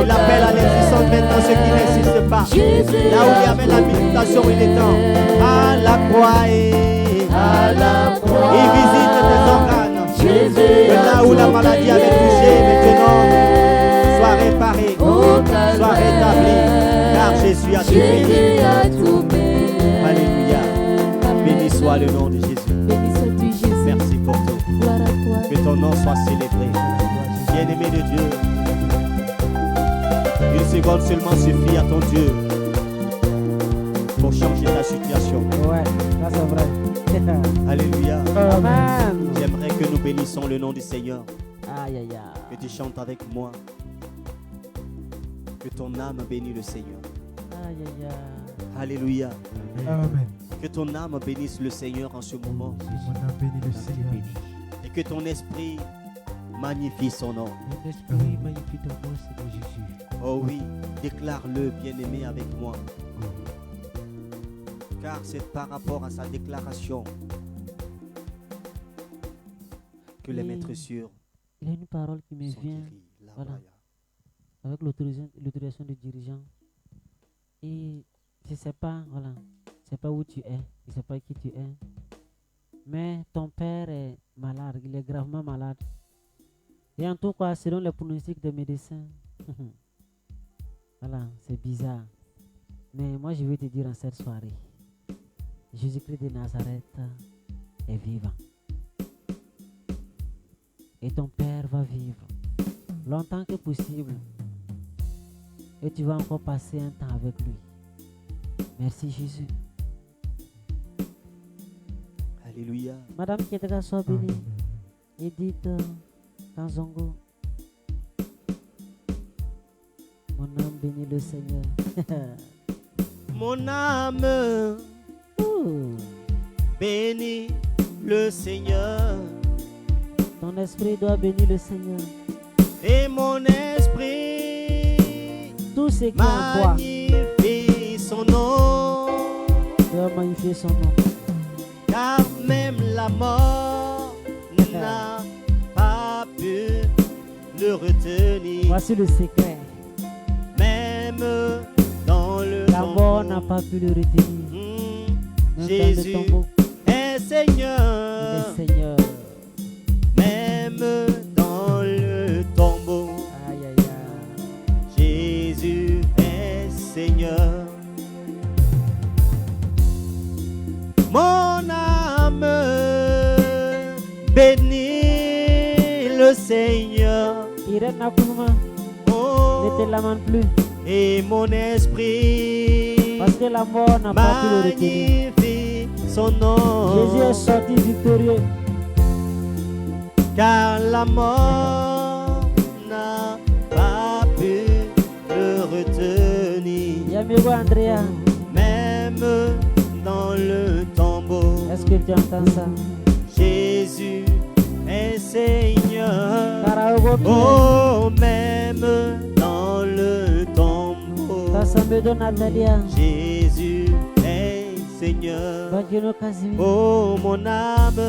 Il appelle à l'existence maintenant ceux qui n'existent pas. Là où il y avait la méditation, il est temps. À la croix et À la croix, il visite tes organes. Jésus Que là où la maladie avait touché, maintenant, sois réparé, au sois rétabli. Car Jésus a tout payé. Jésus a tout payé. Alléluia. Béni soit le nom de Jésus. Béni sois-tu, Jésus. Merci pour tout. Gloire à toi. Que ton nom soit célébré. Bien-aimé de Dieu, une seconde seulement suffit à ton Dieu pour changer ta situation. Ouais, ça c'est vrai. Alléluia. Amen. J'aimerais que nous bénissons le nom du Seigneur. Aïe, aïe, aïe. Que tu chantes avec moi. Que ton âme bénisse le Seigneur. Aïe, aïe, aïe. Alléluia. Amen. Que ton âme bénisse le Seigneur en ce moment. Mon âme bénit le Seigneur. Et que ton esprit magnifie son nom. Mon esprit magnifie ton nom, Seigneur Jésus. Oh oui, déclare-le, bien-aimé, avec moi. Car c'est par rapport à sa déclaration que les Oui. maîtres sûrs Il y a une parole qui me sont vient guéris. La Voilà. Maya. avec l'autorisation du dirigeant. Et je ne sais pas, voilà, je sais pas où tu es, je ne sais pas qui tu es. Mais ton père est malade, il est gravement malade. Et en tout cas, selon les pronostics des médecins, voilà, c'est bizarre. Mais moi, je vais te dire en cette soirée, Jésus-Christ de Nazareth est vivant. Et ton père va vivre longtemps que possible. Et tu vas encore passer un temps avec lui. Merci Jésus. Alléluia. Madame Kedra, sois bénie. Edith Kanzongo. Mon âme bénit le Seigneur. Mon âme Ouh. bénit le Seigneur. Ton esprit doit bénir le Seigneur. Et mon esprit Tout ce qui est en toi magnifie son nom. doit magnifier son nom. Car même la mort n'a pas pu le retenir. Voici le secret. n'a pas pu le retenir. Même Jésus dans le tombeau, est Seigneur, il est Seigneur. même dans le tombeau. Aïe, aïe, aïe. Jésus est Seigneur. Mon âme bénit le Seigneur. Irène n'a plus main, Oh, ne te lamente plus. et mon esprit Parce que la mort n'a pas pu le retenir. magnifie son nom. Jésus est sorti victorieux. Car la mort n'a pas pu le retenir. Yamigo Andrea, Même dans le tombeau, est-ce que tu entends ça? Jésus est Seigneur. Karaogo Pierre, Oh, même dans le tombeau, Tassambedo Natalia, Jésus est Seigneur. Bagino Kazimi. Oh, mon âme,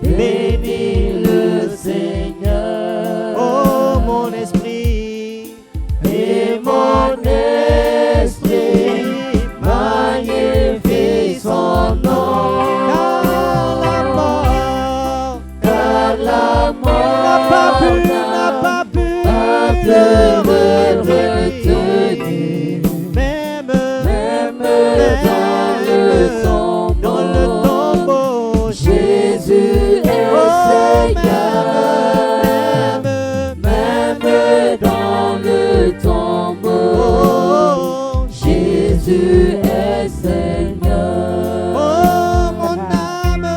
bénis le Seigneur. Oh, mon esprit, et mon esprit magnifie son nom. Car la mort n'a pas pu le retenir. Même dans le tombeau, Jésus est Seigneur. Même dans le tombeau, Oh, Jésus est Seigneur. oh, mon âme,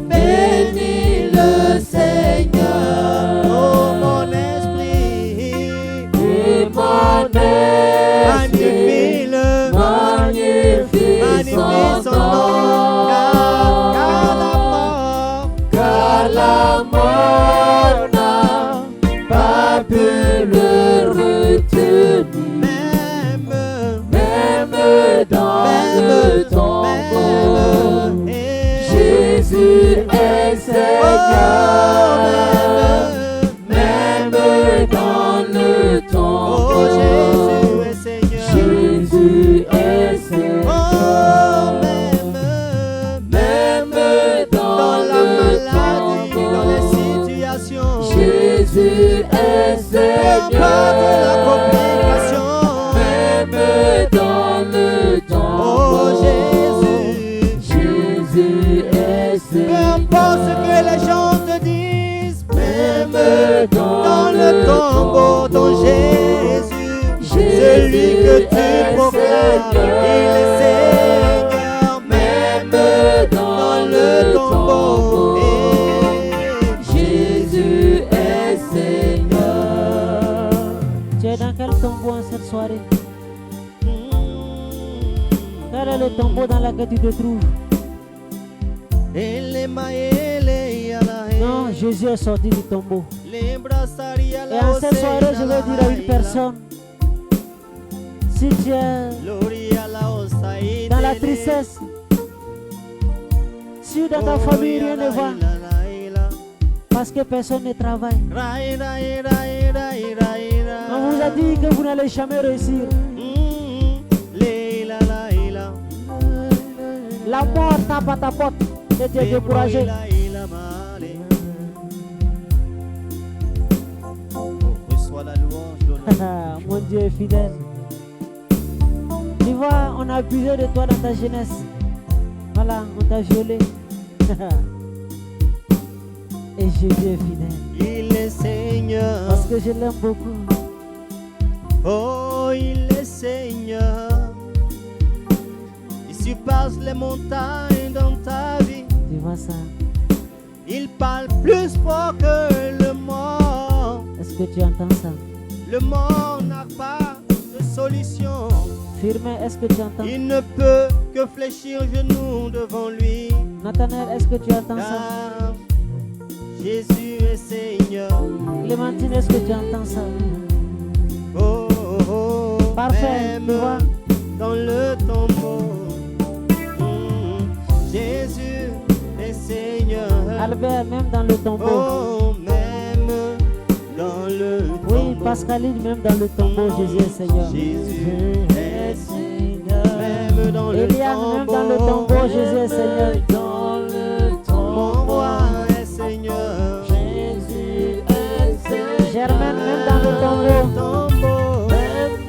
Bénis le Seigneur. oh, mon esprit, Et mon esprit magnifie son nom. car la mort n'a pas pu le retenir. Même dans le tombeau, Jésus est Seigneur. Même dans le tombeau, Jésus est Seigneur. Même dans le tombeau, Jésus est Seigneur. Même dans le tombeau, Jésus est Peu Seigneur. importe ce que les gens te disent, Même dans le tombeau, ton Jésus, celui que tu proclames, il est Seigneur. Même dans le tombeau, Jésus est Seigneur. Tu es dans quel tombeau en cette soirée? Quel est le tombeau dans lequel tu te trouves? Non, Jésus est sorti du tombeau. Et en cette soirée, je vais dire à une personne, si tu es dans la tristesse, si dans ta famille rien ne va, parce que personne ne travaille, on vous a dit que vous n'allez jamais réussir, la mort tape à ta porte et tu es découragé. Reçois la louange, Mon Dieu est fidèle. Tu vois, on a abusé de toi dans ta jeunesse. Voilà, on t'a violé. Et Jésus est fidèle. il est Seigneur. Parce que je l'aime beaucoup. Oh, il est Seigneur. Il surpasse les montagnes dans ta vie. Tu vois ça? Il parle plus fort que le mort. Est-ce que tu entends ça? Le mort n'a pas de solution. Firmin, est-ce que tu entends? Il ne peut que fléchir genoux devant lui. Nathanaël, est-ce que tu entends ça? Car Jésus est Seigneur. Clémentine, est-ce que tu entends ça? Oh, oh, oh. Parfait, Même tu vois? dans le tombeau, Jésus est Seigneur. Albert, même dans le tombeau, Oh, même dans le Oui, tombeau. Pascaline, même dans le tombeau, Jésus est Seigneur. Jésus est Seigneur. Même dans le Eliane, même dans le tombeau. tombeau, Jésus est Seigneur. Dans le Mon tombeau, roi est Seigneur. Jésus est Seigneur. Germaine, même dans le tombeau. Tombeau. Même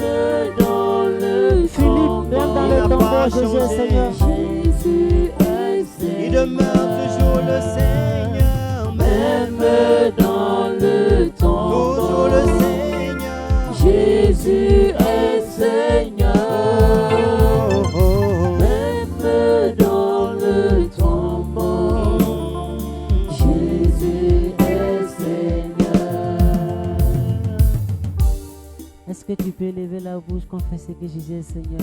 dans le Philippe, même dans Il le n'a tombeau, pas Jésus est changé. Seigneur. Jésus est Seigneur. Il demeure toujours le Seigneur. Même dans le toujours le tombeau, Seigneur. Jésus est Seigneur. Oh, oh, oh. Même dans le tombeau, Jésus est Seigneur. Est-ce que tu peux lever la bouche, confesser que Jésus est Seigneur?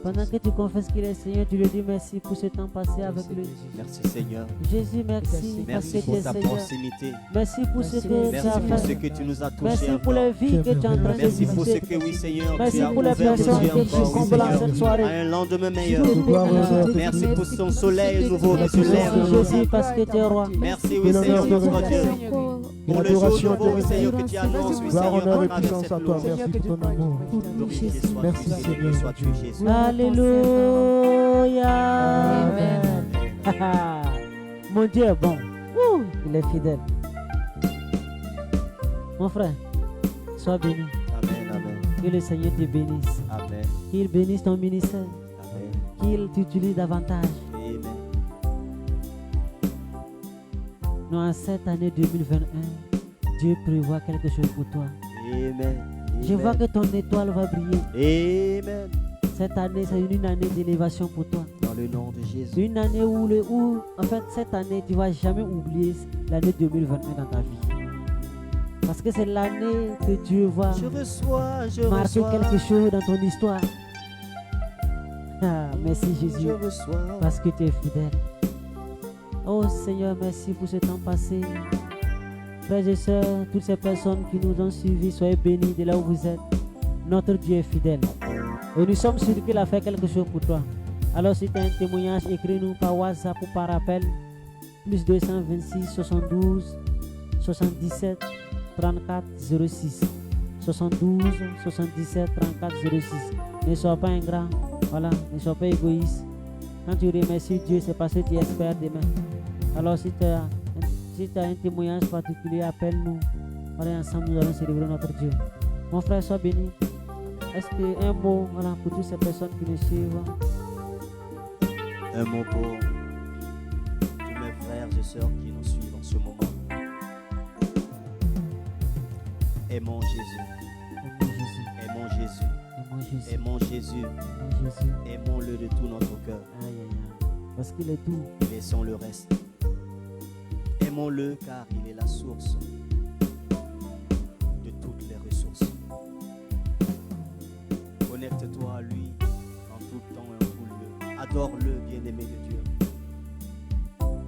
Pendant que tu confesses qu'il est Seigneur, tu lui dis merci pour ce temps passé avec lui. Merci Seigneur. Jésus, merci parce que Merci tu pour es ta Seigneur. proximité. Merci pour ce que tu Merci as pour ce fait. que tu nous as Merci touchés pour les encore. vies que tu es en train de Merci pour ce visiter. que, oui Seigneur, Merci tu as pour les ouvert personnes les que yeux tu encore, oui combles Seigneur, cette à soirée. un lendemain meilleur. Merci Merci pour ton soleil nouveau qui se lève. Jésus parce que tu es roi. Merci, oui Seigneur, notre Dieu. Pour le jour nouveau, oui Seigneur, que tu annonces, oui Gloire, Seigneur, honneur et à travers puissance à cette toi. louange. Merci pour ton amour. Glorifié sois-tu, Merci, béni Seigneur. sois-tu, Jésus. Alléluia. Amen. Mon Dieu est bon. Ouh, il est fidèle. Mon frère, sois béni. Amen, amen, Que le Seigneur te bénisse. amen, Qu'il bénisse ton ministère. amen, Qu'il t'utilise davantage. amen. Nous, en cette année 2021, Dieu prévoit quelque chose pour toi. Amen. Je vois que ton étoile va briller. Amen. Cette année, c'est une année d'élévation pour toi. Dans le nom de Jésus. Une année en fait, cette année, tu ne vas jamais oublier l'année 2021 dans ta vie. Parce que c'est l'année que Dieu va Je reçois, marquer quelque chose dans ton histoire. Ah, merci Jésus, je reçois. parce que tu es fidèle. Oh Seigneur, merci pour ce temps passé. Frères et sœurs, toutes ces personnes qui nous ont suivis, soyez bénis de là où vous êtes. Notre Dieu est fidèle. Et nous sommes sûrs qu'il a fait quelque chose pour toi. Alors si tu as un témoignage, écris-nous par WhatsApp ou par appel. Plus 226 72 77 34 06. 72 77 34 06. Ne sois pas ingrat. Voilà, ne sois pas égoïste. Quand tu remercies Dieu, c'est parce que tu espères demain. Alors si tu as un témoignage particulier, appelle-nous. Voilà, ensemble nous allons célébrer notre Dieu. Mon frère, sois béni. Est-ce qu'un mot, voilà, pour toutes ces personnes qui nous suivent? Un mot pour tous mes frères et sœurs qui nous suivent en ce moment. Aimons Jésus. Aimons Jésus. Aimons Jésus. Aimons Jésus. Aimons Jésus. Aimons Jésus. Aimons-le de tout notre cœur. Aïe, aïe, aïe. Parce qu'il est doux. Et laissons le reste. Aimons-le car il est la source de toutes les ressources. Connecte-toi à lui en tout temps et en tout lieu. Adore-le, bien-aimé de Dieu.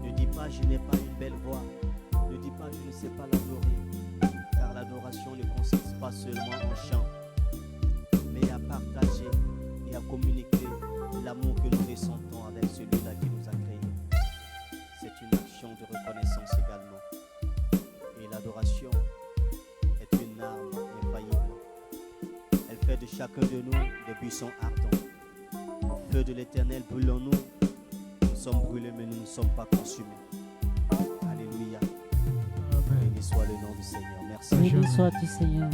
Ne dis pas je n'ai pas une belle voix. Ne dis pas je ne sais pas l'adorer. Car l'adoration ne consiste pas seulement en chant, mais à partager et à communiquer l'amour que nous ressentons avec celui-là qui nous a créés. C'est une action de reconnaissance également. Et l'adoration est une arme infaillible. Elle fait de chacun de nous des buissons ardents. Feu de l'Éternel, brûlons-nous. Nous sommes brûlés, mais nous ne sommes pas consumés. Alléluia. Béni soit le nom du Seigneur. Merci. Béni sois-tu, Seigneur.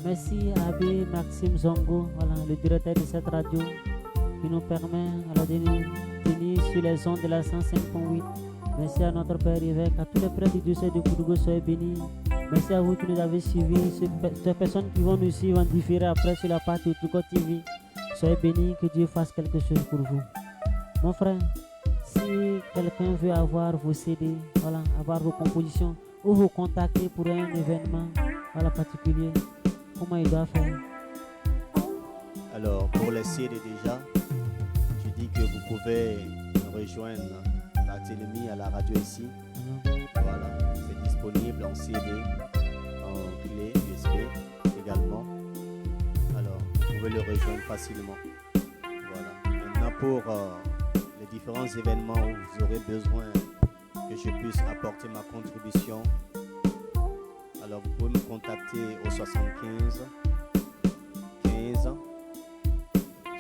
Merci à Abbé Maxime Zongo, voilà, le directeur de cette radio, qui nous permet alors, de nous tenir sur les ondes de la 105.8. Merci à notre Père évêque, à tous les prêtres du diocèse de Koudougou, soyez bénis. Merci à vous qui nous avez suivis, ces personnes qui vont nous suivre en différé après sur la page de Touko TV. Soyez bénis, que Dieu fasse quelque chose pour vous. Mon frère, si quelqu'un veut avoir vos CD, voilà, avoir vos compositions, ou vous contacter pour un événement voilà, particulier, comment il doit faire? Alors, pour les CD déjà, je dis que vous pouvez rejoindre Barthélemy à la radio ici. Voilà, c'est disponible en CD, en clé USB également. Alors, vous pouvez le rejoindre facilement. Voilà. Maintenant, pour les différents événements où vous aurez besoin que je puisse apporter ma contribution, Alors vous pouvez me contacter au 75 15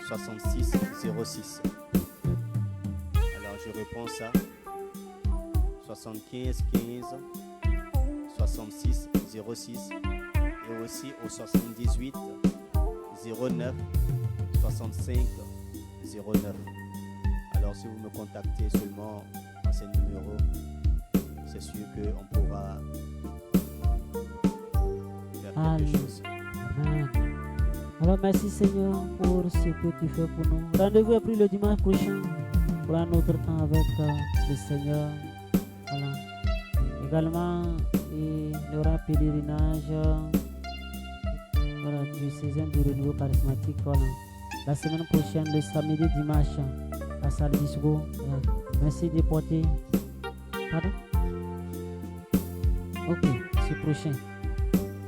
66 06. Alors je réponds ça. 75 15 66 06 et aussi au 78 09 65 09. Alors si vous me contactez seulement à ce numéro, c'est sûr qu'on pourra faire quelque chose. Amen. Alors merci Seigneur pour ce que tu fais pour nous. Rendez-vous après le dimanche prochain pour un autre temps avec le Seigneur. Voilà. Également, il y aura un pèlerinage voilà, du 16e du renouveau charismatique. Voilà. La semaine prochaine, le samedi, dimanche, à Salle Disco. Merci de porter. Pardon? Ok, c'est prochain.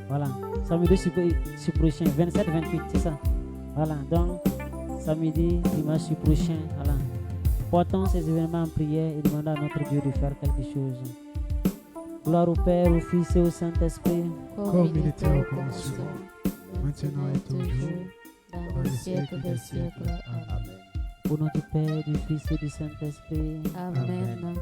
Voilà. Samedi, c'est prochain. 27-28, c'est ça. Voilà. Donc, samedi, dimanche, prochain. Voilà. Portons ces événements en prière et demandons à notre Dieu de faire quelque chose. Gloire au Père, au Fils et au Saint-Esprit. Comme il était au commencement, maintenant et toujours, dans les siècles des siècles. Amen. Au nom du Père, du Fils et du Saint-Esprit. Amen.